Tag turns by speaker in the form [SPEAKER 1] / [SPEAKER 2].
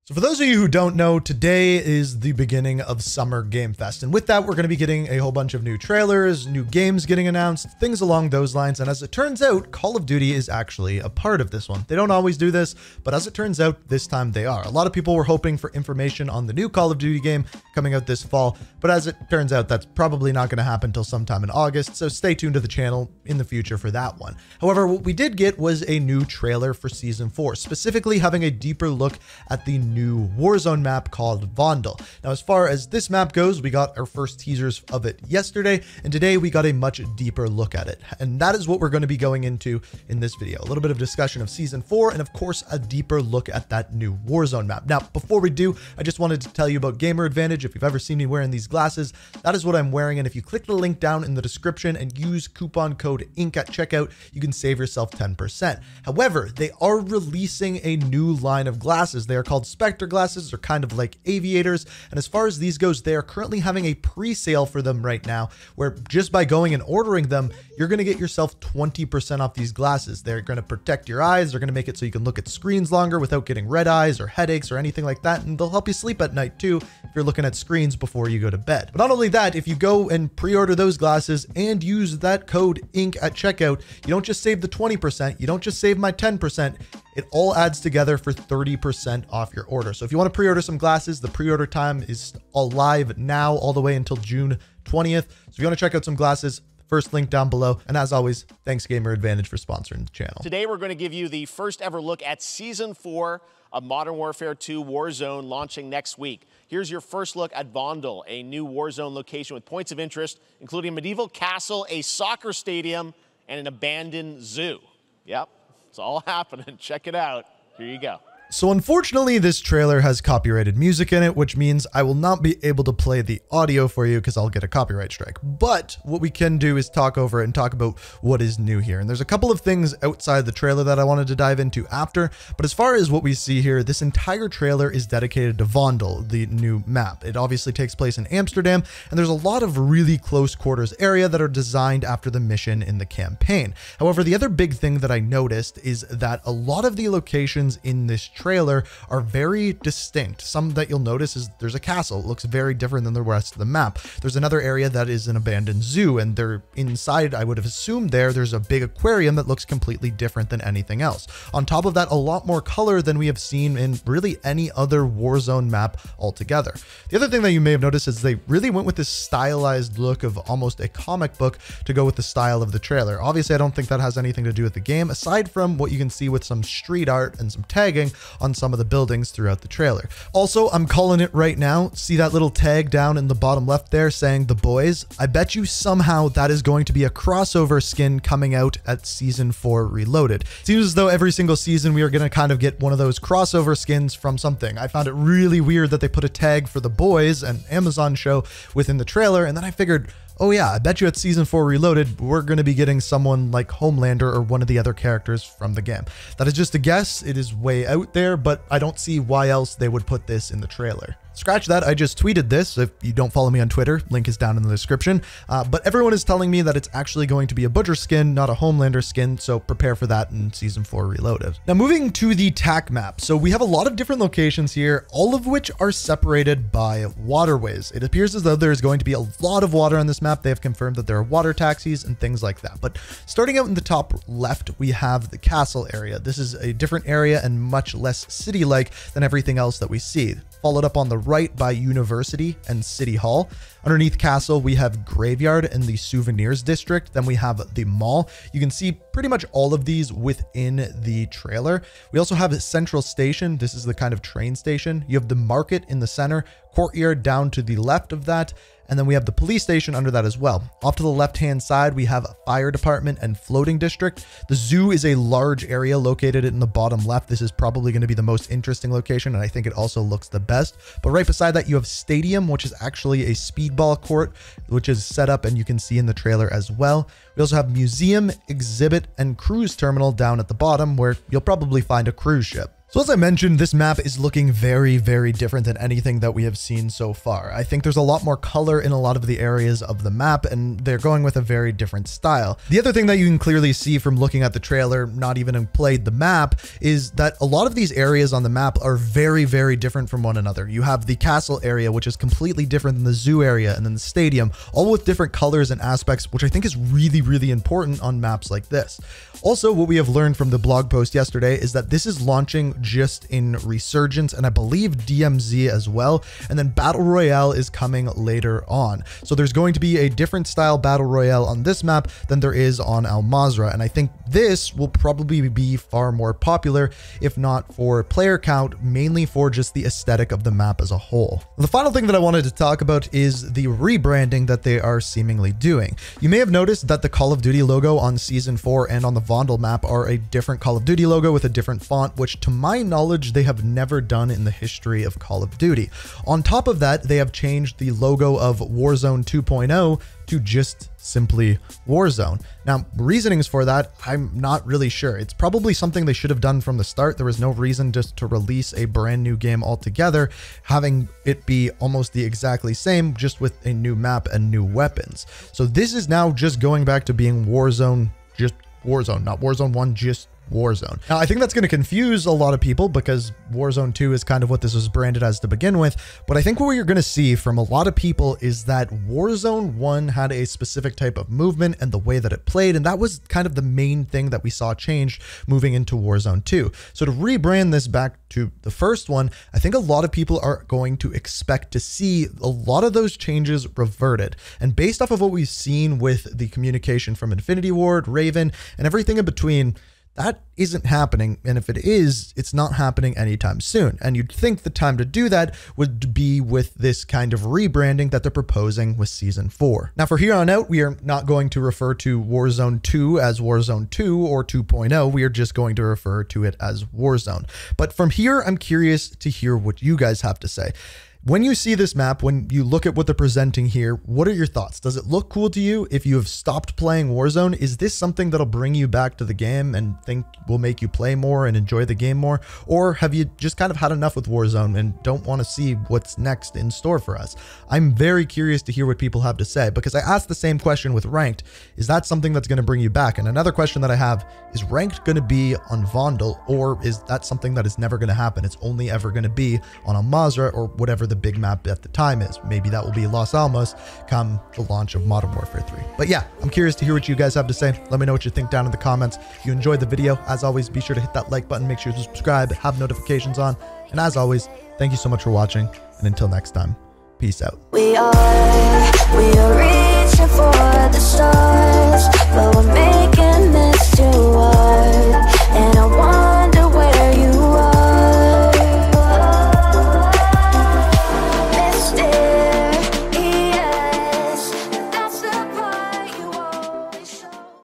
[SPEAKER 1] So for those of you who don't know, today is the beginning of Summer Game Fest. And with that, we're going to be getting a whole bunch of new trailers, new games getting announced, things along those lines. And as it turns out, Call of Duty is actually a part of this one. They don't always do this, but as it turns out, this time they are. A lot of people were hoping for information on the new Call of Duty game coming out this fall, but as it turns out, that's probably not going to happen until sometime in August. So stay tuned to the channel in the future for that one. However, what we did get was a new trailer for Season 4, specifically having a deeper look at the new Warzone map called Vondel. Now, as far as this map goes, we got our first teasers of it yesterday, and today we got a much deeper look at it. And that is what we're going to be going into in this video. A little bit of discussion of Season 4, and of course, a deeper look at that new Warzone map. Now, before we do, I just wanted to tell you about Gamer Advantage. If you've ever seen me wearing these glasses, that is what I'm wearing. And if you click the link down in the description and use coupon code INK at checkout, you can save yourself 10%. However, they are releasing a new line of glasses. They are called Spectre glasses. Are kind of like aviators, and as far as these goes, they are currently having a pre-sale for them right now, where just by going and ordering them, you're going to get yourself 20% off these glasses. They're going to protect your eyes. They're going to make it so you can look at screens longer without getting red eyes or headaches or anything like that, and they'll help you sleep at night too if you're looking at screens before you go to bed. But not only that, if you go and pre-order those glasses and use that code INK at checkout, you don't just save the 20%, you don't just save my 10%, it all adds together for 30% off your order. So if you want to pre-order some glasses, the pre-order time is all live now all the way until June 20th. So if you want to check out some glasses, first link down below. And as always, thanks Gamer Advantage for sponsoring the channel.
[SPEAKER 2] Today, we're going to give you the first ever look at Season 4 of Modern Warfare 2 Warzone launching next week. Here's your first look at Vondel, a new Warzone location with points of interest, including a medieval castle, a soccer stadium, and an abandoned zoo. Yep. It's all happening. Check it out. Here you go.
[SPEAKER 1] So unfortunately, this trailer has copyrighted music in it, which means I will not be able to play the audio for you because I'll get a copyright strike. But what we can do is talk over it and talk about what is new here. And there's a couple of things outside the trailer that I wanted to dive into after. But as far as what we see here, this entire trailer is dedicated to Vondel, the new map. It obviously takes place in Amsterdam, and there's a lot of really close quarters area that are designed after the mission in the campaign. However, the other big thing that I noticed is that a lot of the locations in this trailer are very distinct. Some that you'll notice is there's a castle. It looks very different than the rest of the map. There's another area that is an abandoned zoo, and they're inside, I would have assumed there's a big aquarium that looks completely different than anything else. On top of that, a lot more color than we have seen in really any other Warzone map altogether. The other thing that you may have noticed is they really went with this stylized look of almost a comic book to go with the style of the trailer. Obviously, I don't think that has anything to do with the game, aside from what you can see with some street art and some tagging on some of the buildings throughout the trailer. Also, I'm calling it right now. See that little tag down in the bottom left there saying the boys? I bet you somehow that is going to be a crossover skin coming out at Season 4 Reloaded. Seems as though every single season we are going to kind of get one of those crossover skins from something. I found it really weird that they put a tag for the boys, an Amazon show, within the trailer, and then I figured, oh yeah, I bet you at Season 4 Reloaded, we're going to be getting someone like Homelander or one of the other characters from the game. That is just a guess. It is way out there, but I don't see why else they would put this in the trailer. Scratch that, I just tweeted this. If you don't follow me on Twitter, link is down in the description. But everyone is telling me that it's actually going to be a Butcher skin, not a Homelander skin, so prepare for that in Season 4 Reloaded. Now moving to the TAC map. So we have a lot of different locations here, all of which are separated by waterways. It appears as though there's going to be a lot of water on this map. They have confirmed that there are water taxis and things like that. But starting out in the top left, we have the castle area. This is a different area and much less city-like than everything else that we see. Followed up on the right by University and City Hall. Underneath Castle, we have Graveyard and the Souvenirs District. Then we have the Mall. You can see pretty much all of these within the trailer. We also have Central Station. This is the kind of train station. You have the Market in the center, Courtyard down to the left of that, and then we have the police station under that as well. Off to the left-hand side, we have a fire department and floating district. The zoo is a large area located in the bottom left. This is probably going to be the most interesting location, and I think it also looks the best. But right beside that, you have Stadium, which is actually a speedball court, which is set up and you can see in the trailer as well. We also have Museum, Exhibit, and Cruise Terminal down at the bottom, where you'll probably find a cruise ship. So as I mentioned, this map is looking very, very different than anything that we have seen so far. I think there's a lot more color in a lot of the areas of the map, and they're going with a very different style. The other thing that you can clearly see from looking at the trailer, not even having played the map, is that a lot of these areas on the map are very, very different from one another. You have the castle area, which is completely different than the zoo area, and then the stadium, all with different colors and aspects, which I think is really, really important on maps like this. Also, what we have learned from the blog post yesterday is that this is launching just in Resurgence, and I believe DMZ as well, and then Battle Royale is coming later on. So there's going to be a different style Battle Royale on this map than there is on Al Mazrah, and I think this will probably be far more popular, if not for player count, mainly for just the aesthetic of the map as a whole. The final thing that I wanted to talk about is the rebranding that they are seemingly doing. You may have noticed that the Call of Duty logo on Season 4 and on the Vondel map are a different Call of Duty logo with a different font, which to my knowledge they have never done in the history of Call of Duty. On top of that, they have changed the logo of Warzone 2.0 to just simply Warzone. Now, reasonings for that, I'm not really sure. It's probably something they should have done from the start. There was no reason just to release a brand new game altogether, having it be almost the exactly same, just with a new map and new weapons. So this is now just going back to being Warzone, just Warzone, not Warzone 1, just Warzone. Now, I think that's going to confuse a lot of people because Warzone 2 is kind of what this was branded as to begin with, but I think what you're going to see from a lot of people is that Warzone 1 had a specific type of movement and the way that it played, and that was kind of the main thing that we saw change moving into Warzone 2. So to rebrand this back to the first one, I think a lot of people are going to expect to see a lot of those changes reverted. And based off of what we've seen with the communication from Infinity Ward, Raven, and everything in between, that isn't happening, and if it is, it's not happening anytime soon. And you'd think the time to do that would be with this kind of rebranding that they're proposing with Season 4. Now, for here on out, we are not going to refer to Warzone 2 as Warzone 2 or 2.0. We are just going to refer to it as Warzone. But from here, I'm curious to hear what you guys have to say. When you see this map, when you look at what they're presenting here, what are your thoughts? Does it look cool to you? If you have stopped playing Warzone, is this something that'll bring you back to the game and think will make you play more and enjoy the game more? Or have you just kind of had enough with Warzone and don't want to see what's next in store for us? I'm very curious to hear what people have to say, because I asked the same question with Ranked. Is that something that's going to bring you back? And another question that I have, is Ranked going to be on Vondel, or is that something that is never going to happen? It's only ever going to be on Al Mazrah or whatever the big map at the time is. Maybe that will be Los Alamos come the launch of Modern Warfare 3. But yeah, I'm curious to hear what you guys have to say. Let me know what you think down in the comments. If you enjoyed the video, as always, be sure to hit that like button, make sure to subscribe, have notifications on, and as always, thank you so much for watching, and until next time, peace out.
[SPEAKER 3] We are reaching for the stars, but we're making this to us.